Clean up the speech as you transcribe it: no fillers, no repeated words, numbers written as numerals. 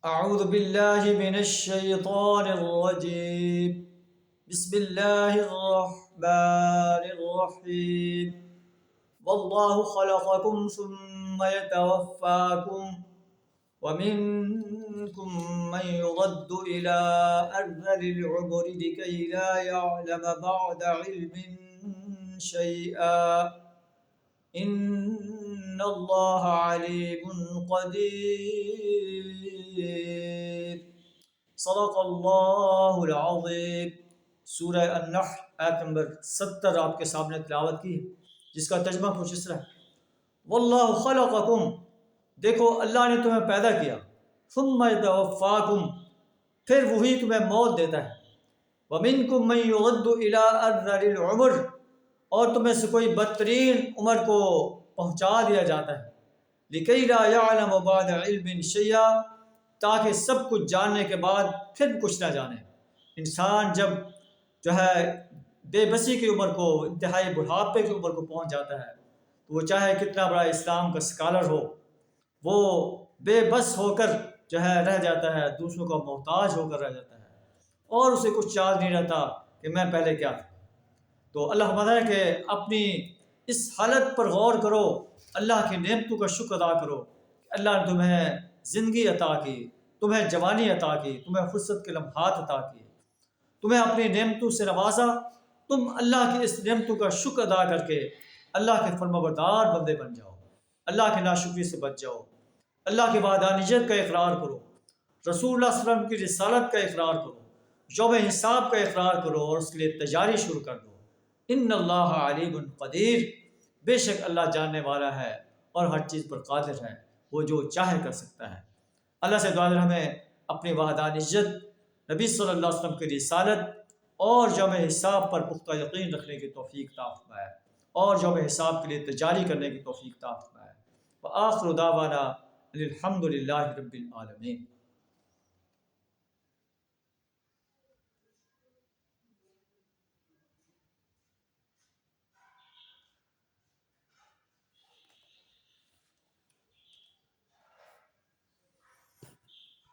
أعوذ بالله من الشيطان الرجيم. بسم الله الرحمن الرحيم. والله خلقكم ثم يتوفاكم ومنكم من يرد إلى أرذل العمر لكي لا يعلم بعد علم شيئا ان اللہ علیم قدیر. صدق اللہ العظیم. سورہ النحل آیت نمبر 70 آپ کے سامنے تلاوت کی ہے، جس کا ترجمہ کچھ اس طرح ہے: واللہ خلقکم، دیکھو اللہ نے تمہیں پیدا کیا، ثم یتوفاکم، پھر وہی تمہیں موت دیتا ہے، ومنکم من یرد الی ارذل العمر، اور تمہیں سے کوئی بدترین عمر کو پہنچا دیا جاتا ہے، لکی لا یعلم بعد علم شیئا، تاکہ سب کچھ جاننے کے بعد پھر کچھ نہ جانے. انسان جب بے بسی کی عمر کو، انتہائی بڑھاپے کی عمر کو پہنچ جاتا ہے، تو وہ چاہے کتنا بڑا اسلام کا اسکالر ہو، وہ بے بس ہو کر رہ جاتا ہے، دوسروں کا محتاج ہو کر رہ جاتا ہے، اور اسے کچھ یاد نہیں رہتا کہ میں پہلے کیا تھا. تو اللہ فرماتا ہے کہ اپنی اس حالت پر غور کرو، اللہ کی نعمتوں کا شکر ادا کرو کہ اللہ نے تمہیں زندگی عطا کی، تمہیں جوانی عطا کی، تمہیں فرصت کے لمحات عطا کیے، تمہیں اپنی نعمتوں سے نوازا. تم اللہ کی اس نعمتوں کا شکر ادا کر کے اللہ کے فرمانبردار بندے بن جاؤ، اللہ کی ناشکری سے بچ جاؤ، اللہ کی وحدانیت کا اقرار کرو، رسول اللہ صلی اللہ علیہ وسلم کی رسالت کا اقرار کرو، یوم حساب کا اقرار کرو، اور اس کے لیے تیاری شروع کر دو. ان اللہ علیم قدیر، بے شک اللہ جاننے والا ہے اور ہر چیز پر قادر ہے، وہ جو چاہے کر سکتا ہے. اللہ سے دعا ہے ہمیں اپنی وحدانیت، نبی صلی اللہ علیہ وسلم کی رسالت اور یوم حساب پر پختہ یقین رکھنے کی توفیق عطا فرمائے، اور یوم حساب کے لیے تیاری کرنے کی توفیق عطا فرمائے. وآخر دعوانا الحمد للہ رب العالمین.